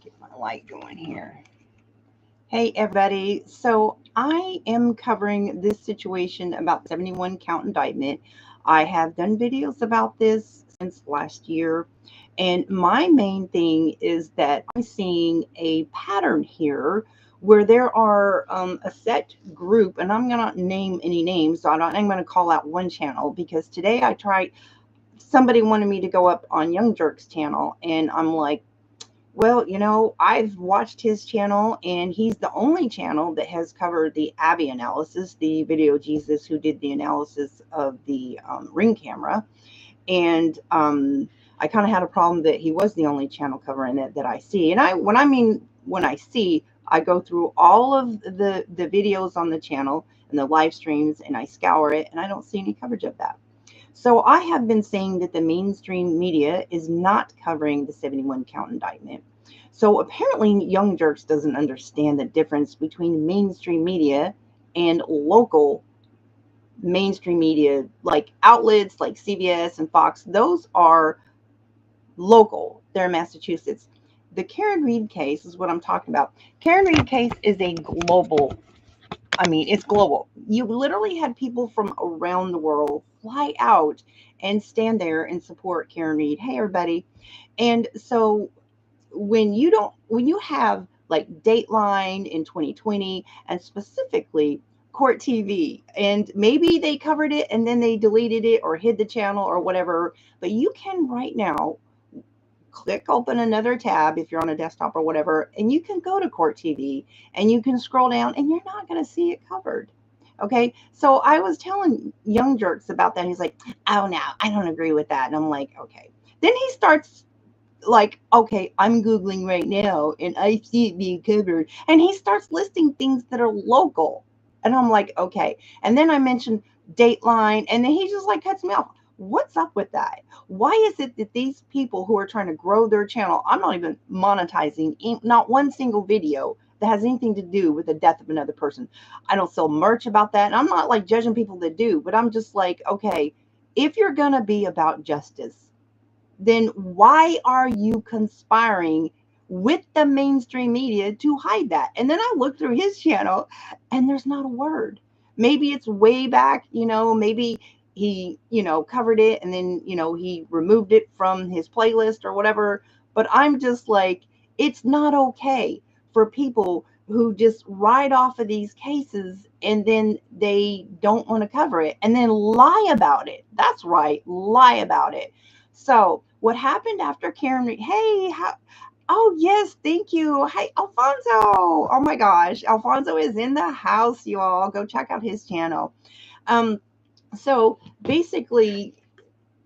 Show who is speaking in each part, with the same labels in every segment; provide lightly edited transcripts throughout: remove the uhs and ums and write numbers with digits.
Speaker 1: Get my light going here. Hey, everybody. So, I am covering this situation about 71 count indictment. I have done videos about this since last year. And my main thing is that I'm seeing a pattern here where there are a set group, and I'm going to name any names. So, I'm going to call out one channel because today I tried, somebody wanted me to go up on Young Jerk's channel, and I'm like, well, I've watched his channel, and he's the only channel that has covered the Abby analysis, the video Jesus who did the analysis of the Ring camera. And I kind of had a problem that he was the only channel covering it that I see. And when I see, I go through all of the videos on the channel and the live streams, and I scour it, and I don't see any coverage of that. So I have been saying that the mainstream media is not covering the 71 count indictment. So apparently Young Jerks doesn't understand the difference between mainstream media and local mainstream media, like outlets like CBS and Fox. Those are local. They're in Massachusetts. The Karen Reed case is what I'm talking about. Karen Reed case is a global, it's global. You literally had people from around the world fly out and stand there and support Karen Reed. Hey, everybody. And so when you have like Dateline in 2020 and specifically Court TV, and maybe they covered it and then they deleted it or hid the channel or whatever, but you can right now click open another tab if you're on a desktop or whatever, and you can go to Court TV and you can scroll down and you're not going to see it covered. Okay, so I was telling Young Jerks about that. He's like, oh, no, I don't agree with that. And I'm like, okay. Then he starts like, okay, I'm Googling right now and I see it being covered. And he starts listing things that are local. And I'm like, okay. And then I mentioned Dateline, and then he just like cuts me off. What's up with that? Why is it that these people who are trying to grow their channel, I'm not even monetizing not one single video that has anything to do with the death of another person. I don't sell merch about that. And I'm not like judging people that do, but I'm just like, okay, if you're going to be about justice, then why are you conspiring with the mainstream media to hide that? And then I look through his channel and there's not a word. Maybe it's way back, maybe he, covered it and then, he removed it from his playlist or whatever. But I'm just like, it's not okay for people who just ride off of these cases and then they don't want to cover it and then lie about it. That's right, lie about it. So what happened after Karen Reed? Hey, oh yes, thank you. Hey, Alfonso. Oh my gosh, Alfonso is in the house. You all go check out his channel. Um, so basically,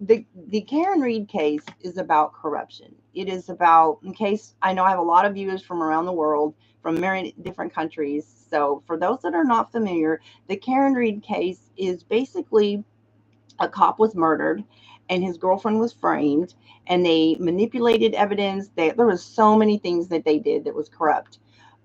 Speaker 1: the Karen Reed case is about corruption. It is about, in case I know I have a lot of viewers from around the world, from many different countries. So for those that are not familiar, the Karen Reed case is basically a cop was murdered and his girlfriend was framed, and they manipulated evidence. There was so many things that they did that was corrupt.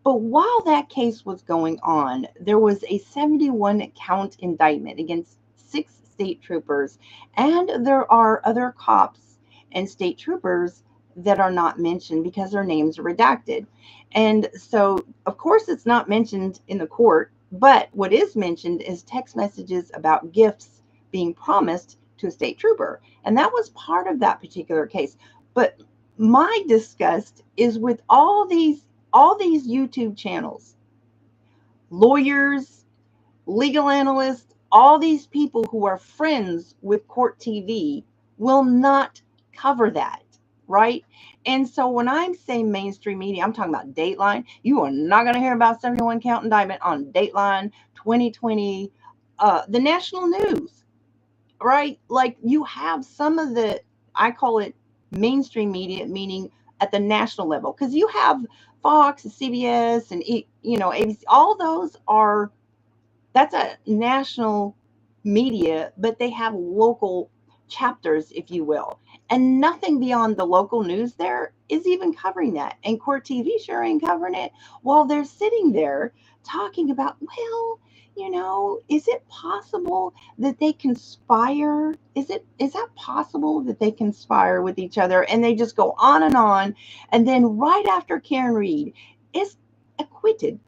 Speaker 1: But while that case was going on, there was a 71 count indictment against 6 state troopers, and there are other cops and state troopers that are not mentioned because their names are redacted. And so of course it's not mentioned in the court, but what is mentioned is text messages about gifts being promised to a state trooper. And that was part of that particular case. But my disgust is with all these YouTube channels, lawyers, legal analysts, all these people who are friends with Court TV will not cover that, right? And so when I'm saying mainstream media, I'm talking about Dateline. You are not going to hear about 71 count indictment on Dateline 2020, the national news, right? Like you have some of the, I call it mainstream media, meaning at the national level, because you have Fox, CBS, and ABC. All those are, that's a national media, but they have local chapters, if you will. And nothing beyond the local news there is even covering that. And Court TV sure ain't covering it while they're sitting there talking about, well, Is it possible that they conspire? Is that possible that they conspire with each other and they just go on, and then right after Karen Reed is acquitted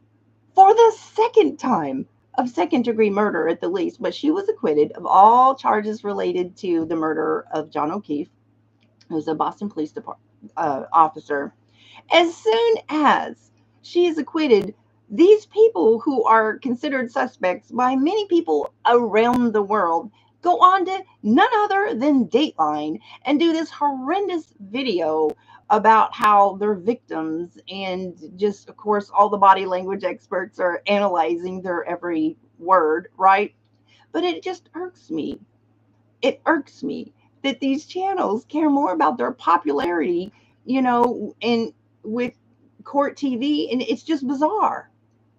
Speaker 1: for the second time of second-degree murder at the least, but she was acquitted of all charges related to the murder of John O'Keefe, who was a Boston Police Department officer. As soon as she is acquitted, these people who are considered suspects by many people around the world go on to none other than Dateline and do this horrendous video about how they're victims. And just, of course, all the body language experts are analyzing their every word, right? But it just irks me. It irks me that these channels care more about their popularity, and with court TV, and it's just bizarre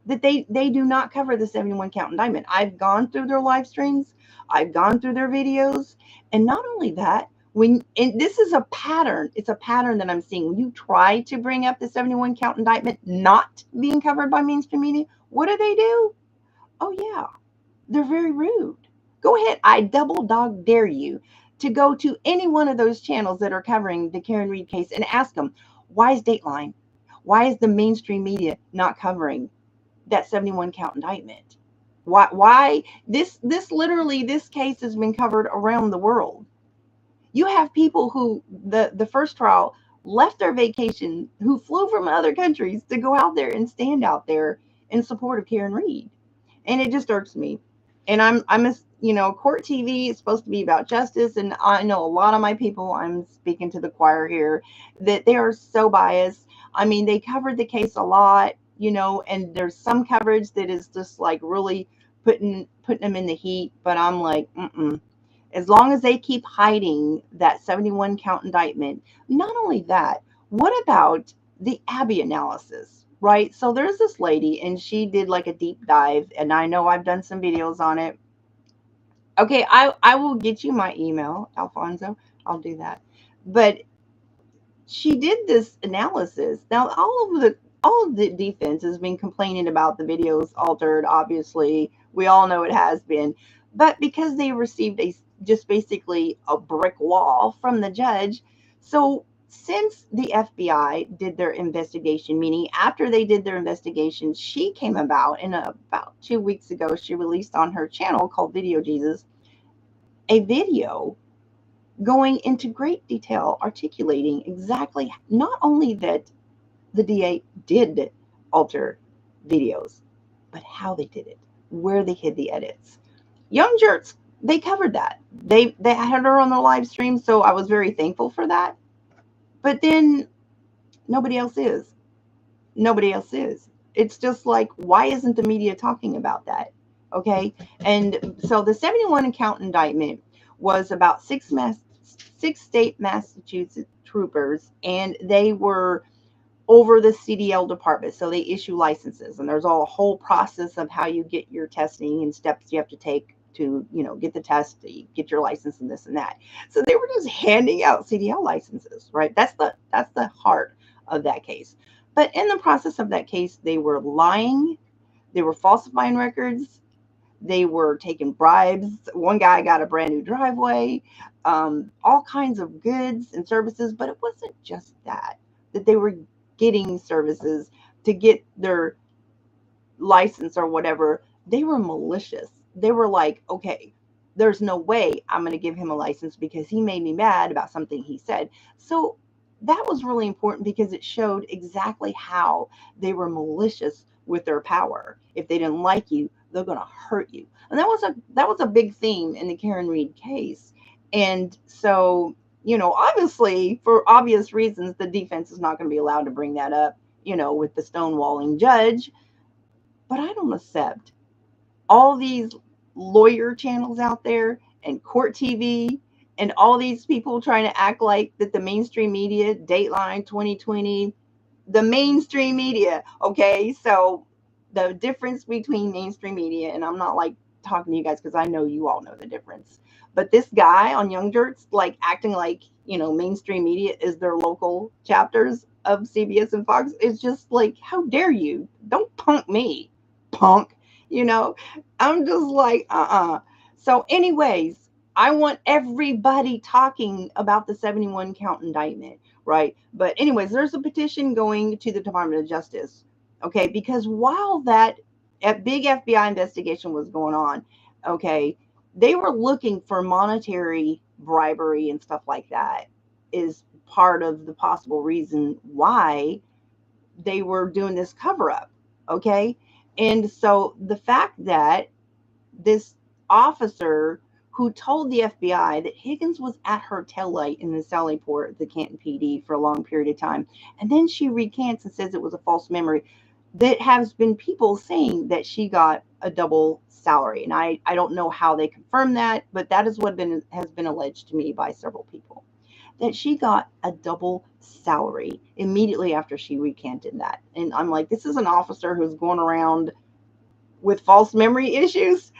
Speaker 1: that they do not cover the 71 count indictment. I've gone through their live streams, I've gone through their videos, and not only that, and this is a pattern, it's a pattern that I'm seeing. When you try to bring up the 71 count indictment not being covered by mainstream media, what do? Oh yeah, they're very rude. Go ahead. I double dog dare you to go to any one of those channels that are covering the Karen Reed case and ask them, why is Dateline? Why is the mainstream media not covering that 71 count indictment? Why this case has been covered around the world. You have people who the first trial left their vacation, who flew from other countries to go out there and stand out there in support of Karen Reed. And it just irks me. And court TV is supposed to be about justice, and I know a lot of my people, I'm speaking to the choir here, that they are so biased. I mean, they covered the case a lot, and there's some coverage that is just like really putting them in the heat, but I'm like, mm-mm. As long as they keep hiding that 71 count indictment. Not only that, what about the Abbey analysis, right? So there's this lady, and she did like a deep dive, and I know I've done some videos on it. Okay, I will get you my email, Alfonso. I'll do that. But she did this analysis. Now, all of the defense has been complaining about the videos altered. Obviously, we all know it has been, but because they received just basically a brick wall from the judge. So since the FBI did their investigation, meaning after they did their investigation, she came about, and about 2 weeks ago, she released on her channel called Video Jesus a video going into great detail, articulating exactly not only that the DA did alter videos, but how they did it, where they hid the edits. Young Jerks, they covered that. They had her on their live stream, so I was very thankful for that. But then nobody else is. Nobody else is. It's just like, why isn't the media talking about that? Okay. And so the 71 count indictment was about six state Massachusetts troopers, and they were over the CDL department. So they issue licenses, and there's all a whole process of how you get your testing and steps you have to take to, get the test, get your license, and this and that. So they were just handing out CDL licenses, right? That's the heart of that case. But in the process of that case, they were lying, they were falsifying records, they were taking bribes. One guy got a brand new driveway, all kinds of goods and services. But it wasn't just that they were getting services to get their license or whatever. They were malicious. They were like, okay, there's no way I'm going to give him a license because he made me mad about something he said. So that was really important because it showed exactly how they were malicious with their power. If they didn't like you, they're going to hurt you. And that was a big theme in the Karen Reed case. And so, obviously, for obvious reasons, the defense is not going to be allowed to bring that up, with the stonewalling judge. But I don't accept all these lawyer channels out there and court TV and all these people trying to act like that the mainstream media, Dateline 2020, the mainstream media. Okay. So the difference between mainstream media, and I'm not like talking to you guys because I know you all know the difference. But this guy on Young Dirts, like acting like, mainstream media is their local chapters of CBS and Fox. It's just like, how dare you? Don't punk me, punk. you know, I'm just like, So, anyways, I want everybody talking about the 71 count indictment, right? But, anyways, there's a petition going to the Department of Justice, okay? Because while that big FBI investigation was going on, okay, they were looking for monetary bribery and stuff like that, is part of the possible reason why they were doing this cover up, okay? And so the fact that this officer who told the FBI that Higgins was at her tail light in the Sally Port, the Canton PD, for a long period of time, and then she recants and says it was a false memory, that has been people saying that she got a double salary. And I don't know how they confirm that, but that is what has been alleged to me by several people, that she got a double salary immediately after she recanted that. And I'm like, this is an officer who's going around with false memory issues,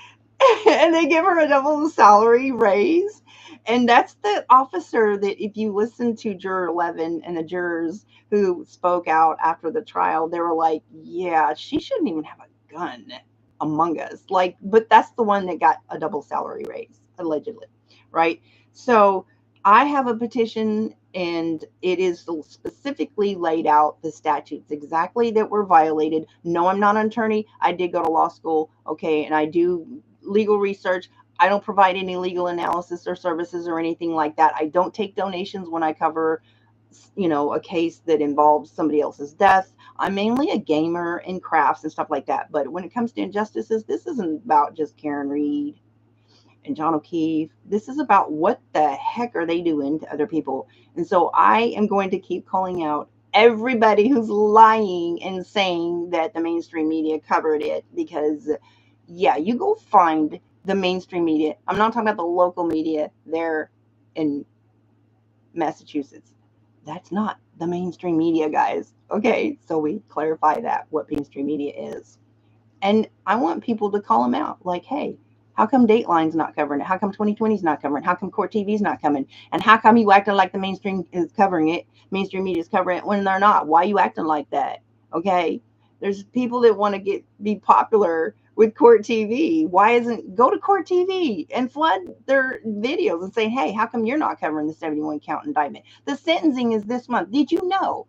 Speaker 1: and they give her a double salary raise. And that's the officer that, if you listen to Juror 11 and the jurors who spoke out after the trial, they were like, yeah, she shouldn't even have a gun among us. Like, but that's the one that got a double salary raise, allegedly, right? So I have a petition, and it is specifically laid out the statutes exactly that were violated. No, I'm not an attorney. I did go to law school, okay, and I do legal research. I don't provide any legal analysis or services or anything like that. I don't take donations when I cover, a case that involves somebody else's death. I'm mainly a gamer in crafts and stuff like that. But when it comes to injustices, this isn't about just Karen Reed and John O'Keefe. This is about what the heck are they doing to other people. And so I am going to keep calling out everybody who's lying and saying that the mainstream media covered it, because, yeah, you go find the mainstream media. I'm not talking about the local media there in Massachusetts. That's not the mainstream media, guys. Okay, so we clarify that, what mainstream media is. And I want people to call them out. Like, hey, how come Dateline's not covering it? How come 2020's not covering it? How come Court TV's not coming? And how come you acting like the mainstream is covering it, mainstream media is covering it when they're not? Why are you acting like that? Okay? There's people that want to be popular with Court TV. Why isn't, go to Court TV and flood their videos and say, hey, how come you're not covering the 71 count indictment? The sentencing is this month. Did you know?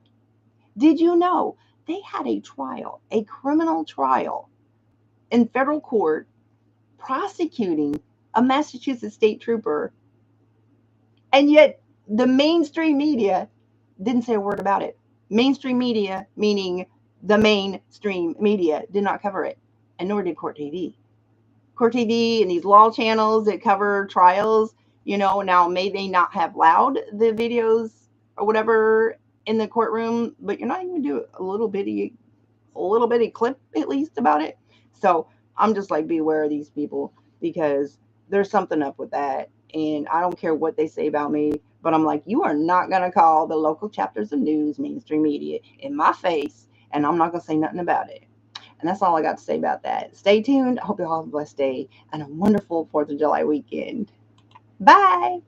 Speaker 1: They had a trial, a criminal trial in federal court, prosecuting a Massachusetts state trooper, and yet the mainstream media didn't say a word about it. Mainstream media, meaning the mainstream media, did not cover it, and nor did Court TV. Court TV and these law channels that cover trials, now may they not have allowed the videos or whatever in the courtroom, but you're not even going to do a little bitty clip at least about it. So I'm just like, beware of these people, because there's something up with that. And I don't care what they say about me, but I'm like, you are not going to call the local chapters of news mainstream media in my face, and I'm not going to say nothing about it. And that's all I got to say about that. Stay tuned. I hope you all have a blessed day and a wonderful 4th of July weekend. Bye.